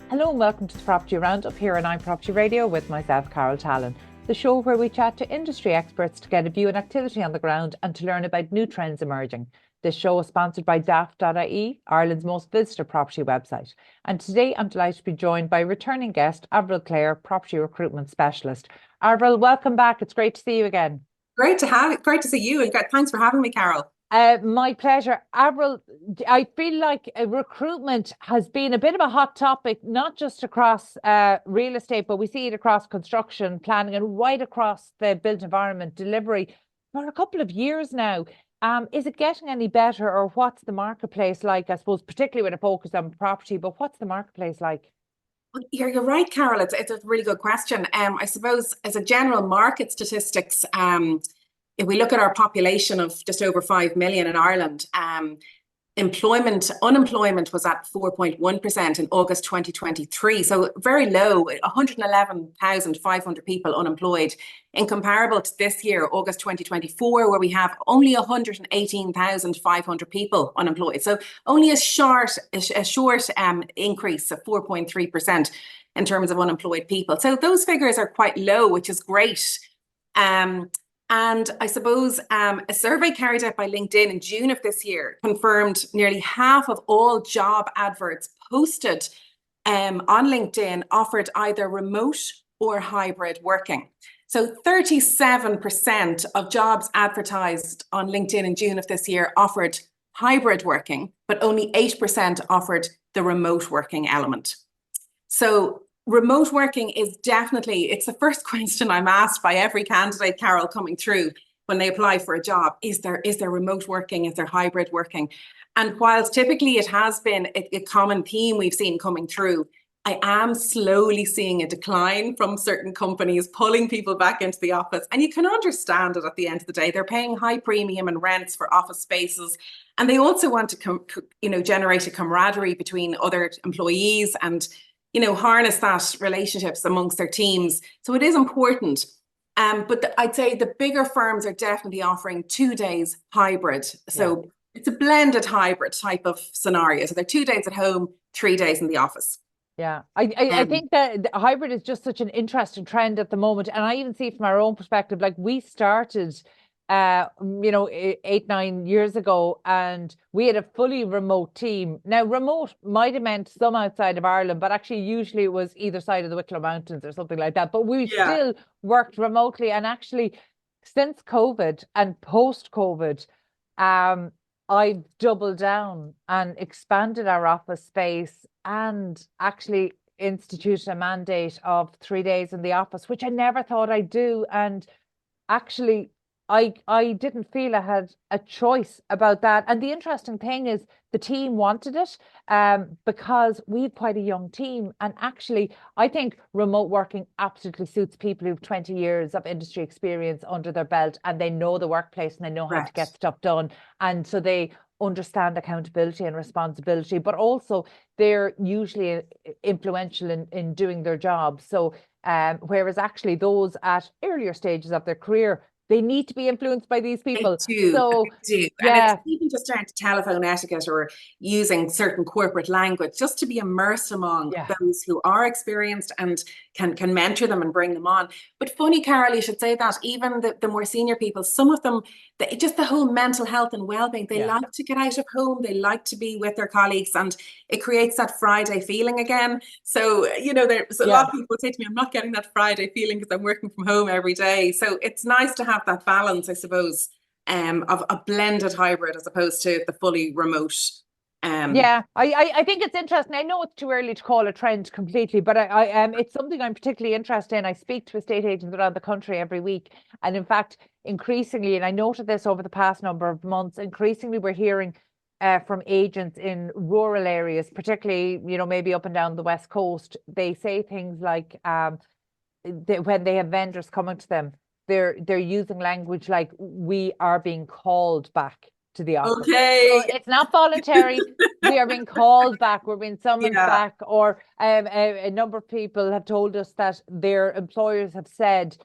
Hello and welcome to the Property Roundup here on iPropertyRadio with myself, Carol Tallon, the show where we chat to industry experts to get a view on activity on the ground and to learn about new trends emerging. This show is sponsored by daft.ie, Ireland's most visited property website. And today I'm delighted to be joined by returning guest, Avril Clare, Property Recruitment Specialist. Avril, welcome back. It's great to see you again. Great to see you, and thanks for having me, Carol. My pleasure. Avril, I feel like recruitment has been a bit of a hot topic, not just across real estate, but we see it across construction, planning, and right across the built environment delivery for a couple of years now. Is it getting any better, or what's the marketplace like? I suppose, particularly with a focus on property, but what's the marketplace like? Well, you're right, Carol. It's a really good question. I suppose as a general market statistics, if we look at our population of just over 5 million in Ireland, unemployment was at 4.1% in August 2023. So very low, 111,500 people unemployed. Incomparable to this year, August 2024, where we have only 118,500 people unemployed. So only a short increase of 4.3% in terms of unemployed people. So those figures are quite low, which is great. And I suppose a survey carried out by LinkedIn in June of this year confirmed nearly half of all job adverts posted on LinkedIn offered either remote or hybrid working. So 37% of jobs advertised on LinkedIn in June of this year offered hybrid working, but only 8% offered the remote working element. So remote working is definitely, it's the first question I'm asked by every candidate, Carol, coming through when they apply for a job. Is there remote working? Is there hybrid working? And whilst typically it has been a common theme we've seen coming through, I am slowly seeing a decline from certain companies pulling people back into the office. And you can understand it at the end of the day. They're paying high premium and rents for office spaces. And they also want to generate a camaraderie between other employees and harness that relationships amongst their teams. So it is important. But I'd say the bigger firms are definitely offering 2 days hybrid. So it's a blended hybrid type of scenario. So they're 2 days at home, 3 days in the office. Yeah, I think that the hybrid is just such an interesting trend at the moment. And I even see from our own perspective, like we started 8-9 years ago, and we had a fully remote team. Now, remote might have meant some outside of Ireland, but actually usually it was either side of the Wicklow Mountains or something like that. But we still worked remotely. And actually, since COVID and post-COVID, I've doubled down and expanded our office space and actually instituted a mandate of 3 days in the office, which I never thought I'd do. And actually, I didn't feel I had a choice about that. And the interesting thing is the team wanted it because we've quite a young team. And actually, I think remote working absolutely suits people who've 20 years of industry experience under their belt, and they know the workplace and they know how to get stuff done. And so they understand accountability and responsibility, but also they're usually influential in doing their job. So whereas actually those at earlier stages of their career, they need to be influenced by these people. They do. So, they do. yeah. And it's even just down to telephone etiquette or using certain corporate language, just to be immersed among those who are experienced and can mentor them and bring them on. But funny, Carol, you should say that even the more senior people, some of them, just the whole mental health and well-being, they like to get out of home, they like to be with their colleagues, and it creates that Friday feeling again. So, there's a lot of people say to me, I'm not getting that Friday feeling because I'm working from home every day. So it's nice to have that balance, I suppose, of a blended hybrid as opposed to the fully remote. I think it's interesting. I know it's too early to call a trend completely, but it's something I'm particularly interested in. I speak to estate agents around the country every week, and in fact, increasingly, and I noted this over the past number of months, increasingly we're hearing from agents in rural areas, particularly maybe up and down the West Coast. They say things like when they have vendors coming to them, they're using language like, we are being called back to the office. Okay. So it's not voluntary. We are being called back. We're being summoned back. Or a number of people have told us that their employers have said,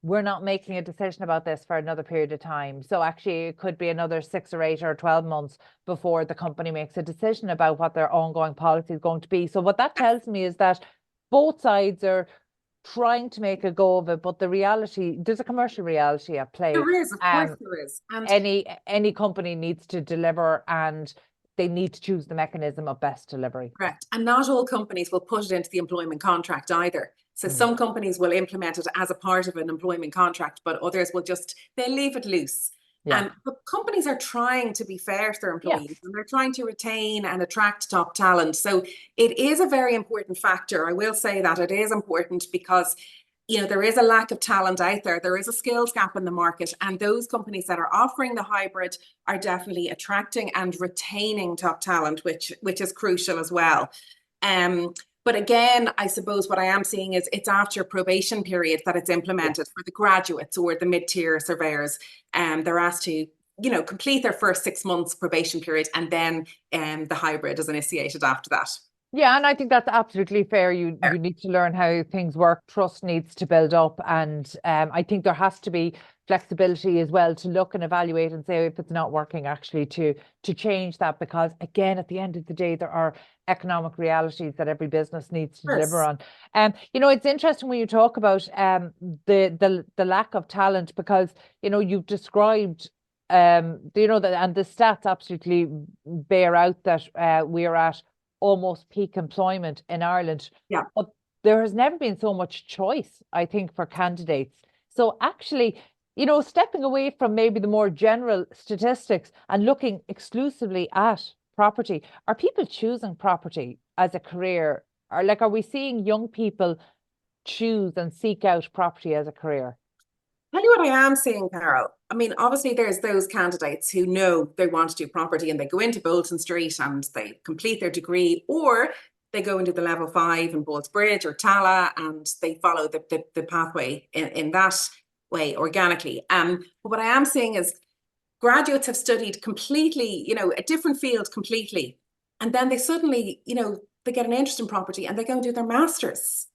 we're not making a decision about this for another period of time. So actually it could be another 6 or 8 or 12 months before the company makes a decision about what their ongoing policy is going to be. So what that tells me is that both sides are trying to make a go of it, but the reality, there's a commercial reality at play. There is, of course there is. And any company needs to deliver, and they need to choose the mechanism of best delivery. Correct. And not all companies will put it into the employment contract either. So some companies will implement it as a part of an employment contract, but others will they'll leave it loose. Yeah. But companies are trying to be fair to their employees, and they're trying to retain and attract top talent. So it is a very important factor. I will say that it is important because, you know, there is a lack of talent out there. There is a skills gap in the market, and those companies that are offering the hybrid are definitely attracting and retaining top talent, which is crucial as well. But again, I suppose what I am seeing is it's after probation period that it's implemented for the graduates or the mid-tier surveyors. They're asked to, you know, complete their first 6 months probation period, and then the hybrid is initiated after that. Yeah, and I think that's absolutely fair. You need to learn how things work. Trust needs to build up, and I think there has to be flexibility as well to look and evaluate and say if it's not working, actually to change that, because again, at the end of the day, there are economic realities that every business needs to deliver on. You know, it's interesting when you talk about the lack of talent, because you know you've described you know, and the stats absolutely bear out that we're at almost peak employment in Ireland. Yeah. But there has never been so much choice, I think, for candidates. So actually, you know, stepping away from maybe the more general statistics and looking exclusively at property, are people choosing property as a career? Or like, are we seeing young people choose and seek out property as a career? Tell you what I am seeing, Carol. I mean, obviously there's those candidates who know they want to do property and they go into Bolton Street and they complete their degree, or they go into the level 5 in Ballsbridge or Tala and they follow the pathway in that way organically. But what I am seeing is graduates have studied completely, you know, a different field completely. And then they suddenly, you know, they get an interest in property and they go and do their masters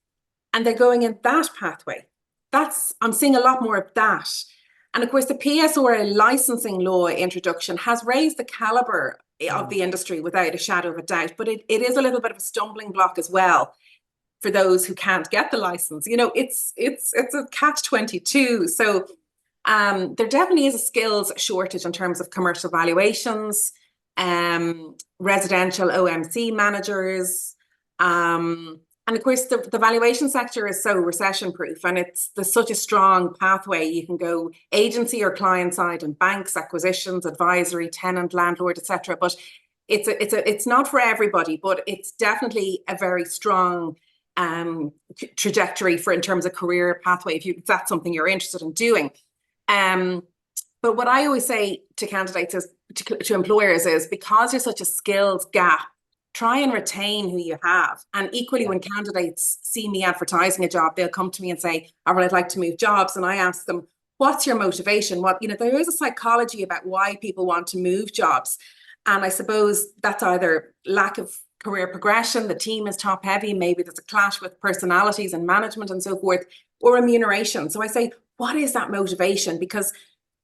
and they're going in that pathway. I'm seeing a lot more of that. And of course, the PSRA licensing law introduction has raised the caliber of the industry without a shadow of a doubt, but it is a little bit of a stumbling block as well for those who can't get the license. You know, it's a catch-22. So there definitely is a skills shortage in terms of commercial valuations, residential OMC managers, and of course, the valuation sector is so recession-proof, and there's such a strong pathway. You can go agency or client side and banks, acquisitions, advisory, tenant, landlord, etc. But it's not for everybody, but it's definitely a very strong trajectory in terms of career pathway if that's something you're interested in doing. But what I always say to candidates to employers is, because there's such a skills gap, try and retain who you have. And equally, when candidates see me advertising a job, they'll come to me and say, Avril, I'd like to move jobs. And I ask them, what's your motivation? There is a psychology about why people want to move jobs. And I suppose that's either lack of career progression, the team is top heavy, maybe there's a clash with personalities and management and so forth, or remuneration. So I say, what is that motivation? Because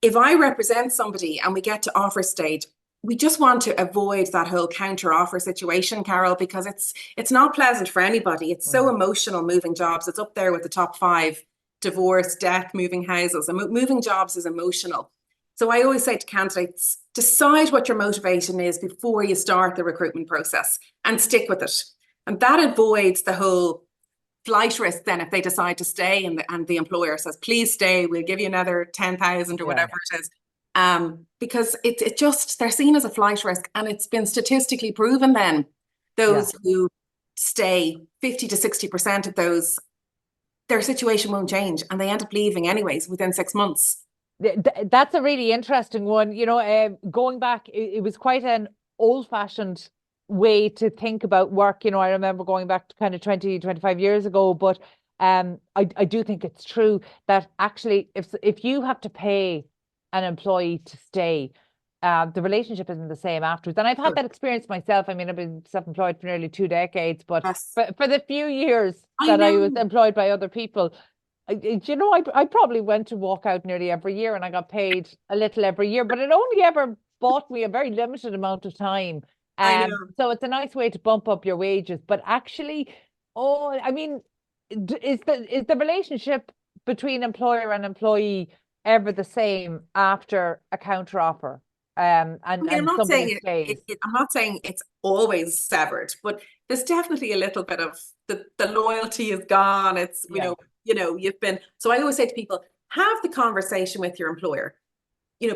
if I represent somebody and we get to offer stage, we just want to avoid that whole counter offer situation, Carol, because it's not pleasant for anybody. It's so emotional moving jobs. It's up there with the top 5: divorce, death, moving houses. And moving jobs is emotional. So I always say to candidates, decide what your motivation is before you start the recruitment process and stick with it. And that avoids the whole flight risk then if they decide to stay and the employer says, please stay, we'll give you another 10,000 or whatever it is. Because it just, they're seen as a flight risk, and it's been statistically proven then those who stay, 50 to 60% of those, their situation won't change and they end up leaving anyways within 6 months. That's a really interesting one. You know, going back, it was quite an old-fashioned way to think about work. You know, I remember going back to kind of 20, 25 years ago, but I do think it's true that actually if you have to pay an employee to stay, the relationship isn't the same afterwards. And I've had that experience myself. I mean, I've been self-employed for nearly 2 decades, but for the few years that I was employed by other people, I probably went to walk out nearly every year and I got paid a little every year, but it only ever bought me a very limited amount of time. I know. So it's a nice way to bump up your wages. But actually, I mean, is the relationship between employer and employee ever the same after a counter offer? I mean, And somebody stays. I'm not saying it's always severed, but there's definitely a little bit of the loyalty is gone. It's, Yeah. you've been, so I always say to people, have the conversation with your employer,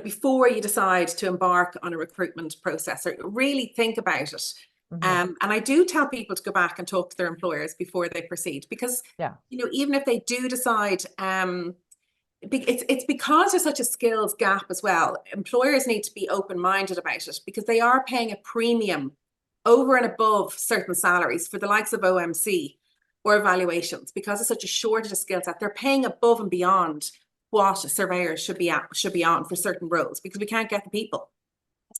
before you decide to embark on a recruitment process, or really think about it. And I do tell people to go back and talk to their employers before they proceed, because, Yeah. even if they do decide, it's because there's such a skills gap as well. Employers need to be open-minded about it, because they are paying a premium over and above certain salaries for the likes of OMC or evaluations, because there's such a shortage of skill set. They're paying above and beyond what surveyors should be on for certain roles, because we can't get the people.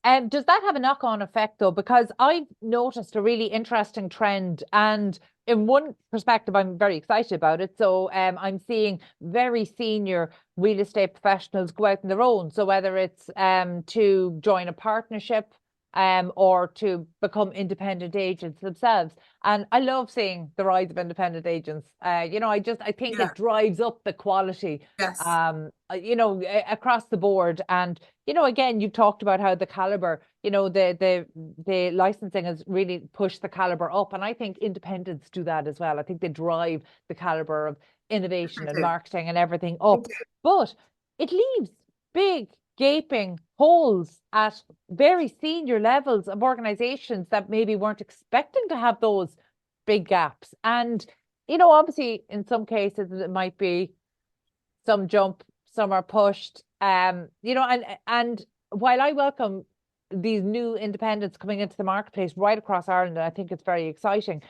Does that have a knock-on effect though? Because I've noticed a really interesting trend, and in one perspective, I'm very excited about it. So I'm seeing very senior real estate professionals go out on their own. So whether it's to join a partnership or to become independent agents themselves. And I love seeing the rise of independent agents. I think it drives up the quality, Yes. Across the board. And, again, you've talked about how the caliber, the licensing has really pushed the caliber up. And I think independents do that as well. I think they drive the caliber of innovation and marketing and everything up. But it leaves big gaping holes at very senior levels of organizations that maybe weren't expecting to have those big gaps. And, obviously in some cases it might be some jump, some are pushed, and while I welcome these new independents coming into the marketplace right across Ireland, and I think it's very exciting,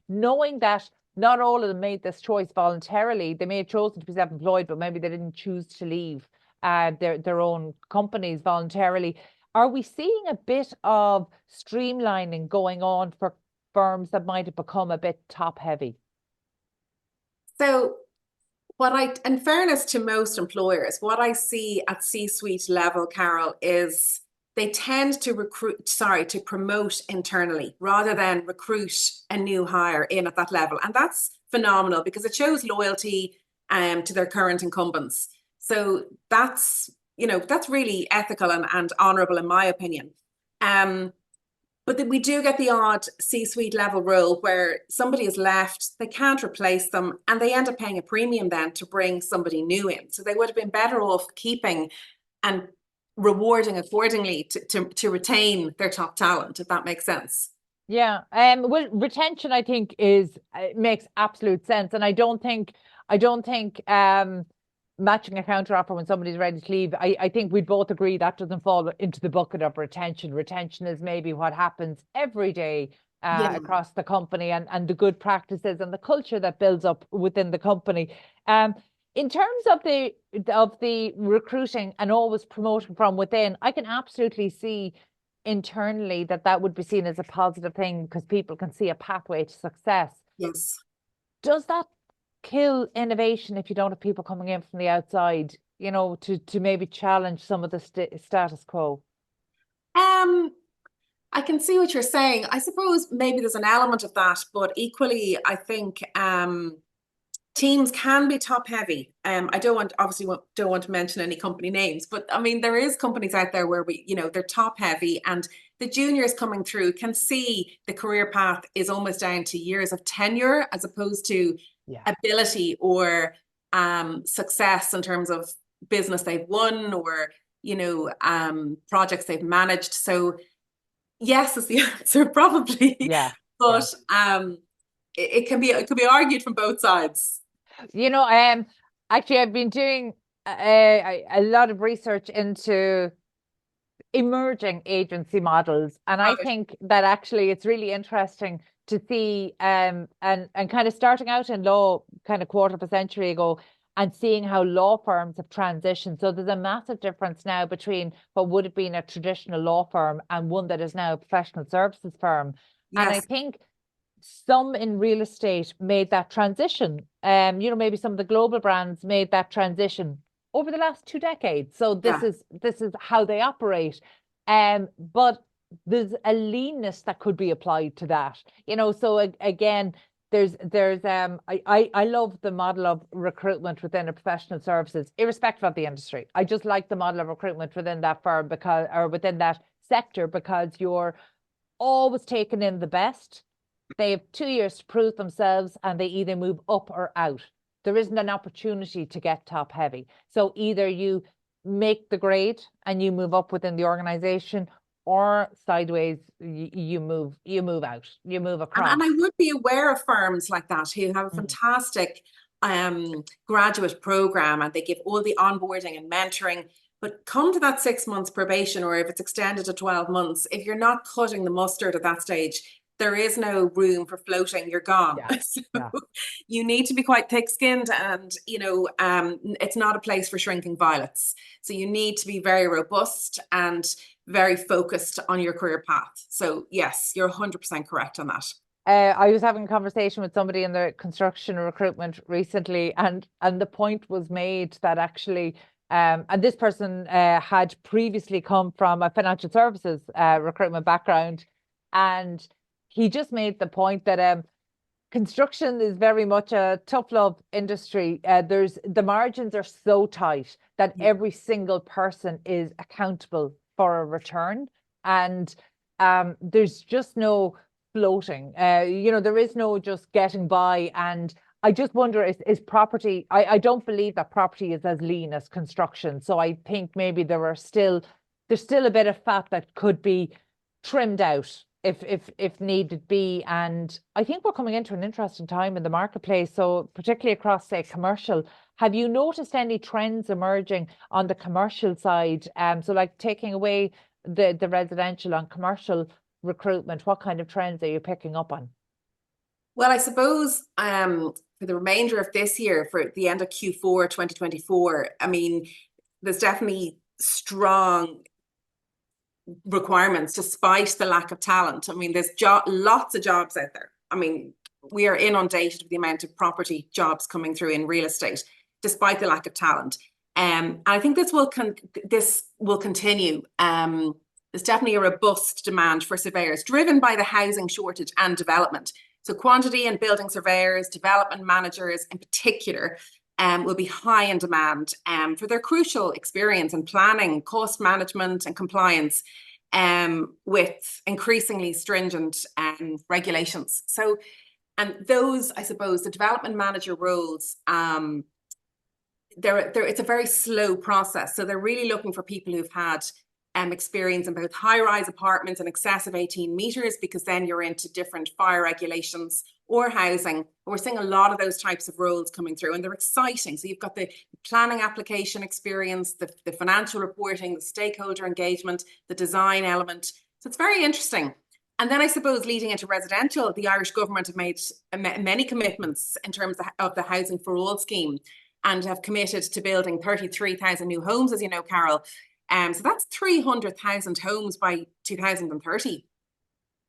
knowing that not all of them made this choice voluntarily. They may have chosen to be self-employed, but maybe they didn't choose to leave their own companies voluntarily. Are we seeing a bit of streamlining going on for firms that might have become a bit top heavy? So in fairness to most employers, what I see at C-suite level, Carol, is they tend to promote internally rather than recruit a new hire in at that level. And that's phenomenal, because it shows loyalty to their current incumbents. So that's really ethical and honorable in my opinion. But then we do get the odd C-suite level role where somebody has left, they can't replace them, and they end up paying a premium then to bring somebody new in. So they would have been better off keeping and rewarding accordingly to retain their top talent, if that makes sense. Yeah. Well, retention, I think, makes absolute sense. And I don't think matching a counter offer when somebody's ready to leave, I think we'd both agree that doesn't fall into the bucket of retention. Retention is maybe what happens every day across the company, and the good practices and the culture that builds up within the company. In terms of the recruiting and always promoting from within, I can absolutely see internally that would be seen as a positive thing, because people can see a pathway to success. Yes. Does that kill innovation if you don't have people coming in from the outside, to maybe challenge some of the status quo? I can see what you're saying. I suppose maybe there's an element of that, but equally, I think teams can be top heavy. I don't want to mention any company names, but I mean, there is companies out there where they're top heavy, and the juniors coming through can see the career path is almost down to years of tenure as opposed to ability or success in terms of business they've won or projects they've managed. So yes is the answer, probably. But it could be argued from both sides. Actually, I've been doing a lot of research into emerging agency models, and I think that actually it's really interesting to see and kind of starting out in law kind of quarter of a century ago, and seeing how law firms have transitioned. So there's a massive difference now between what would have been a traditional law firm and one that is now a professional services firm. And I think some in real estate made that transition. You know, maybe some of the global brands made that transition over the last 2 decades. So this is how they operate. But there's a leanness that could be applied to that. You know, so again, I love the model of recruitment within a professional services, irrespective of the industry. I just like the model of recruitment within that firm or within that sector, because you're always taking in the best. They have 2 years to prove themselves, and they either move up or out. There isn't an opportunity to get top heavy. So either you make the grade and you move up within the organization, or sideways, you move out, you move across. And I would be aware of firms like that who have a fantastic graduate program, and they give all the onboarding and mentoring. But come to that 6 months probation, or if it's extended to 12 months, if you're not cutting the mustard at that stage, there is no room for floating. You're gone. Yeah. You need to be quite thick-skinned, and you know, it's not a place for shrinking violets. So you need to be very robust and very focused on your career path. So yes, you're 100% correct on that. I was having a conversation with somebody in the construction recruitment recently, and the point was made that actually, and this person had previously come from a financial services recruitment background, and he just made the point that construction is very much a tough love industry. The margins are so tight that every single person is accountable for a return, and there's just no floating. You know, there is no just getting by. And I just wonder, is property, I don't believe that property is as lean as construction. So I think maybe there's still a bit of fat that could be trimmed out if needed be. And I think we're coming into an interesting time in the marketplace. So particularly across, say, commercial, have you noticed any trends emerging on the commercial side? So like taking away the residential on commercial recruitment, what kind of trends are you picking up on? Well, I suppose for the remainder of this year, for the end of Q4 2024, I mean, there's definitely strong requirements despite the lack of talent. I mean, there's lots of jobs out there. I mean, we are inundated with the amount of property jobs coming through in real estate, despite the lack of talent. And I think this will continue. There's definitely a robust demand for surveyors, driven by the housing shortage and development. So quantity and building surveyors, development managers in particular, will be high in demand for their crucial experience in planning, cost management and compliance with increasingly stringent regulations. So, and those, I suppose, the development manager roles, it's a very slow process. So they're really looking for people who've had experience in both high-rise apartments in excess of 18 meters, because then you're into different fire regulations, or housing. We're seeing a lot of those types of roles coming through, and they're exciting. So you've got the planning application experience, the financial reporting, the stakeholder engagement, the design element. So it's very interesting. And then I suppose leading into residential, the Irish government have made many commitments in terms of the Housing for All scheme, and have committed to building 33,000 new homes, as you know, Carol. So that's 300,000 homes by 2030.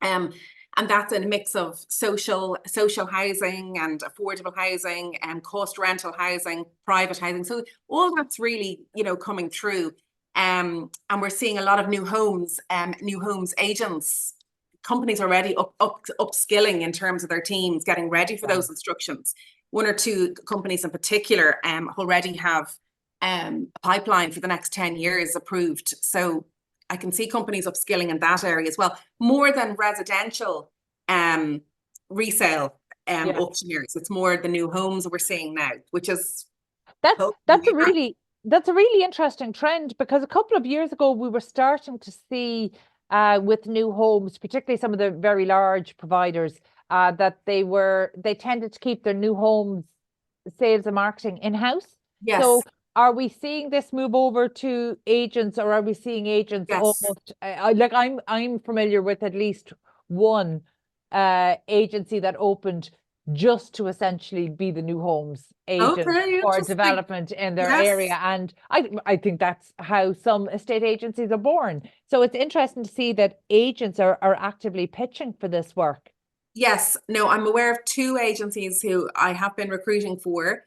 And that's a mix of social housing and affordable housing and cost rental housing, private housing. So all that's really, you know, coming through. And we're seeing a lot of new homes agents, companies already upskilling in terms of their teams, getting ready for those instructions. 1 or 2 companies in particular already have a pipeline for the next 10 years approved. So I can see companies upskilling in that area as well, more than residential resale auctioneers. It's more the new homes we're seeing now, which is that's a really interesting trend, because a couple of years ago we were starting to see with new homes, particularly some of the very large providers, that they tended to keep their new homes sales and marketing in-house. Yes. So are we seeing this move over to agents, or are we seeing agents almost like I'm familiar with at least one agency that opened just to essentially be the new homes agent for development in their area. And I think that's how some estate agencies are born. So it's interesting to see that agents are actively pitching for this work. Yes, no, I'm aware of two agencies who I have been recruiting for.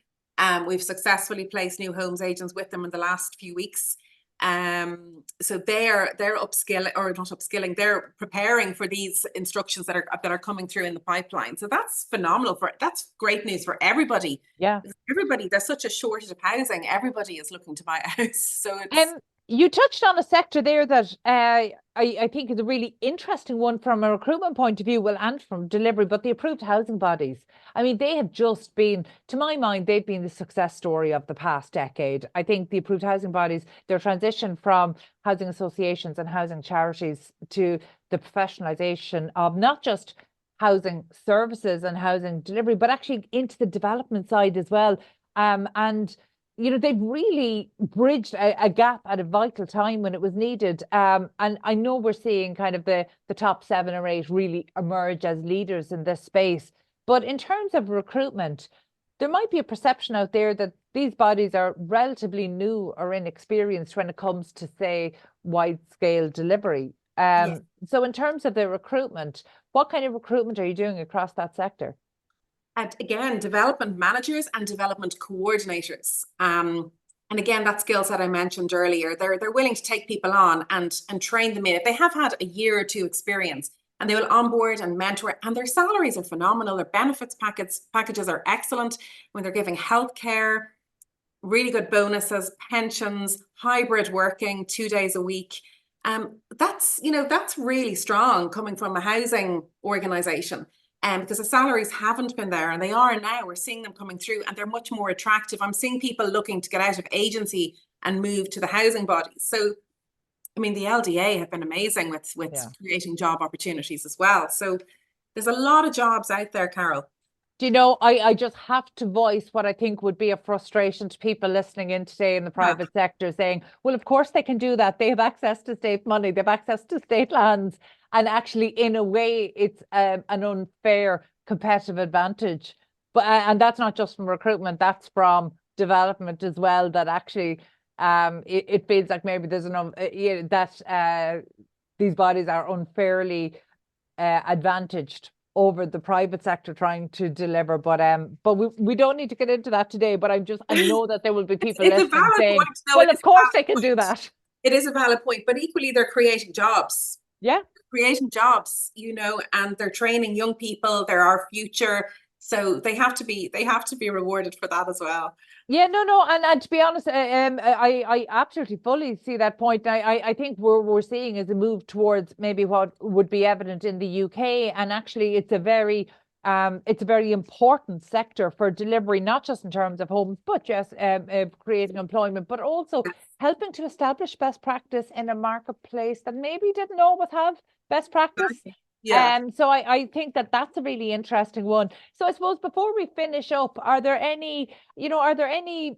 We've successfully placed new homes agents with them in the last few weeks. So they're upskilling, or not upskilling, they're preparing for these instructions that are coming through in the pipeline. So that's phenomenal, that's great news for everybody. Yeah. Everybody, there's such a shortage of housing. Everybody is looking to buy a house. So it's You touched on a sector there that I think is a really interesting one from a recruitment point of view, well, and from delivery, but the approved housing bodies. I mean, they have just been, to my mind, they've been the success story of the past decade. I think the approved housing bodies, their transition from housing associations and housing charities to the professionalisation of not just housing services and housing delivery, but actually into the development side as well. And they've really bridged a gap at a vital time when it was needed. And I know we're seeing kind of the top 7 or 8 really emerge as leaders in this space. But in terms of recruitment, there might be a perception out there that these bodies are relatively new or inexperienced when it comes to, say, wide-scale delivery. yes. So in terms of the recruitment, what kind of recruitment are you doing across that sector? And again, development managers and development coordinators. And again, that skill set I mentioned earlier, they're willing to take people on and train them in. If they have had a year or two experience, and they will onboard and mentor, and their salaries are phenomenal. Their benefits packages are excellent when they're giving healthcare, really good bonuses, pensions, hybrid working, 2 days a week. That's really strong coming from a housing organization. Because the salaries haven't been there, and they are now. We're seeing them coming through, and they're much more attractive. I'm seeing people looking to get out of agency and move to the housing bodies. So, I mean, the LDA have been amazing with creating job opportunities as well. So there's a lot of jobs out there, Carol. Do you know, I just have to voice what I think would be a frustration to people listening in today in the private sector, saying, well, of course they can do that. They have access to state money, they have access to state lands. And actually, in a way, it's an unfair competitive advantage. But and that's not just from recruitment, that's from development as well, that actually it feels like maybe there's these bodies are unfairly advantaged over the private sector trying to deliver, but we don't need to get into that today. But I know that there will be people listening saying, well, of course they can do that. It is a valid point, but equally they're creating jobs. Yeah, creating jobs, and they're training young people. They're our future, so they have to be rewarded for that as well. Yeah, no, and to be honest, I absolutely fully see that point. I think we're seeing is a move towards maybe what would be evident in the UK, and actually it's a very important sector for delivery, not just in terms of homes, but just creating employment, but also helping to establish best practice in a marketplace that maybe didn't always have best practice. Yeah. So I think that's a really interesting one. So I suppose before we finish up, are there any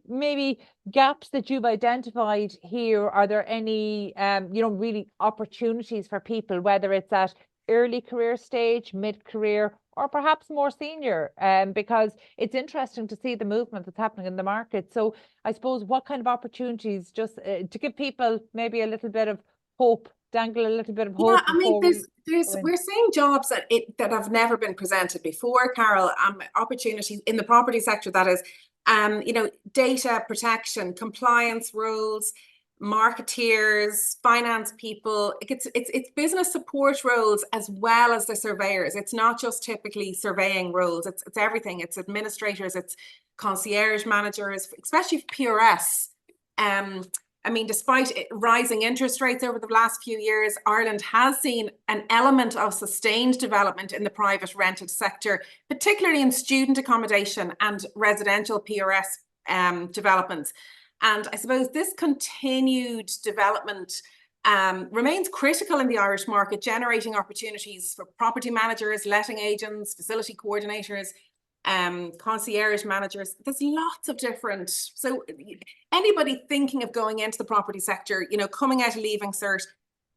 maybe gaps that you've identified here? Are there any really opportunities for people, whether it's at early career stage, mid-career, or perhaps more senior? Because it's interesting to see the movement that's happening in the market. So I suppose what kind of opportunities, just to give people maybe a little bit of hope, dangle a little bit of hope. Yeah, I mean, we're seeing jobs that have never been presented before, Carol. Opportunities in the property sector, that is, data protection, compliance roles, marketeers, finance people. It's business support roles as well as the surveyors. It's not just typically surveying roles. It's everything. It's administrators. It's concierge managers, especially PRS. I mean, despite rising interest rates over the last few years, Ireland has seen an element of sustained development in the private rented sector, particularly in student accommodation and residential PRS developments. And I suppose this continued development remains critical in the Irish market, generating opportunities for property managers, letting agents, facility coordinators, concierge managers. There's lots of different. So anybody thinking of going into the property sector, coming out of leaving cert,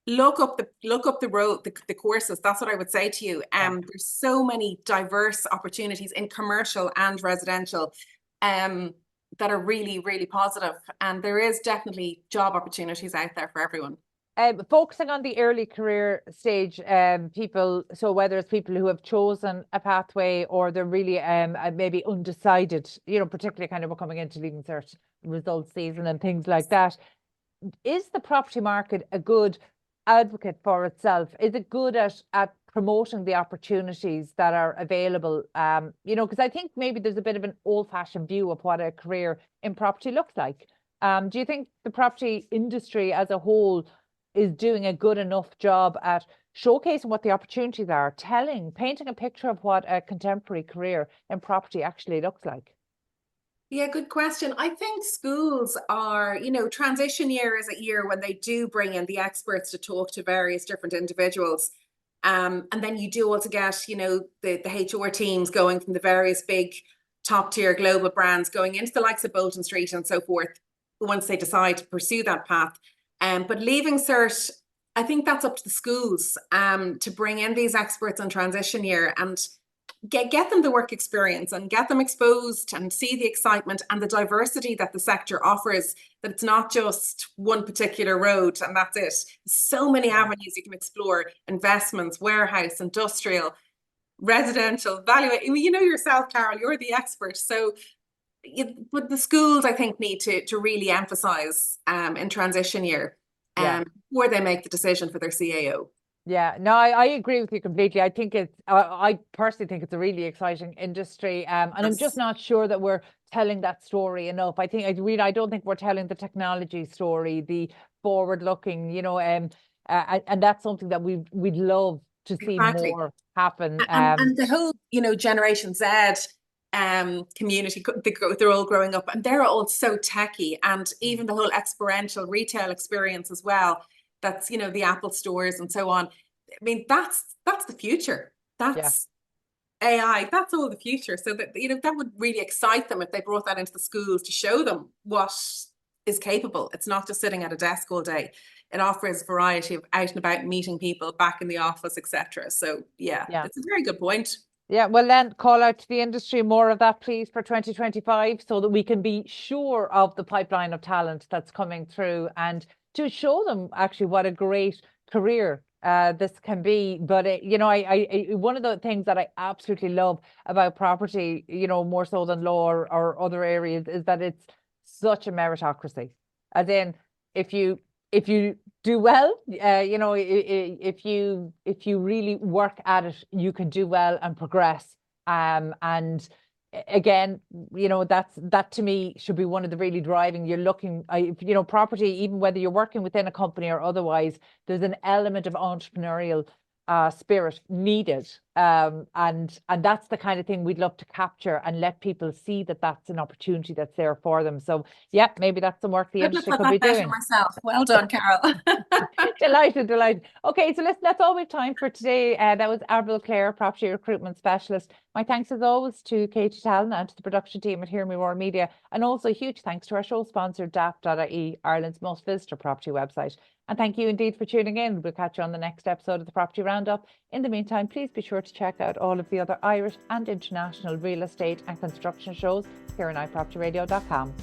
look up the courses. That's what I would say to you. There's so many diverse opportunities in commercial and residential that are really, really positive. And there is definitely job opportunities out there for everyone. Focusing on the early career stage, people, so whether it's people who have chosen a pathway or they're really maybe undecided, particularly kind of we're coming into leaving cert results season and things like that. Is the property market a good advocate for itself? Is it good at promoting the opportunities that are available? Because I think maybe there's a bit of an old-fashioned view of what a career in property looks like. Do you think the property industry as a whole is doing a good enough job at showcasing what the opportunities are, painting a picture of what a contemporary career in property actually looks like? Yeah, good question. I think schools are, transition year is a year when they do bring in the experts to talk to various different individuals. And then you do also get, the HR teams going from the various big top tier global brands going into the likes of Bolton Street and so forth once they decide to pursue that path. But leaving cert, I think that's up to the schools to bring in these experts on transition year and get them the work experience and get them exposed and see the excitement and the diversity that the sector offers, that it's not just one particular road and that's it. So many avenues you can explore: investments, warehouse, industrial, residential, value. I mean, yourself, Carol, you're the expert. So but the schools, I think, need to really emphasize in transition year before they make the decision for their CAO. Yeah, no, I agree with you completely. I think I personally think it's a really exciting industry. And I'm just not sure that we're telling that story enough. I don't think we're telling the technology story, the forward looking, and that's something that we'd love to see more happen. And the whole, Generation Z community, they're all growing up and they're all so techy, and even the whole experiential retail experience as well. That's, the Apple stores and so on. I mean, that's the future. That's AI. That's all the future. So that, that would really excite them if they brought that into the schools to show them what is capable. It's not just sitting at a desk all day. It offers variety of out and about meeting people, back in the office, etc. So it's a very good point. Yeah, well then call out to the industry more of that, please, for 2025, so that we can be sure of the pipeline of talent that's coming through and to show them actually what a great career this can be. But I one of the things that I absolutely love about property, more so than law or other areas, is that it's such a meritocracy. As in, if you do well, if you really work at it, you can do well and progress. And again, that to me should be one of the really driving. You're looking, property, even whether you're working within a company or otherwise, there's an element of entrepreneurial spirit needed, and that's the kind of thing we'd love to capture and let people see that that's an opportunity that's there for them. So maybe that's some work the industry could be doing. Myself. Well done, Carol. Delighted. Okay, so listen, that's all we have time for today. That was Avril Clare, property recruitment specialist. My thanks as always to Katie Tallon and to the production team at Hear Me More Media, and also a huge thanks to our show sponsor daft.ie, Ireland's most visited property website. And thank you indeed for tuning in. We'll catch you on the next episode of the Property Roundup. In the meantime, please be sure to check out all of the other Irish and international real estate and construction shows here on iPropertyRadio.com.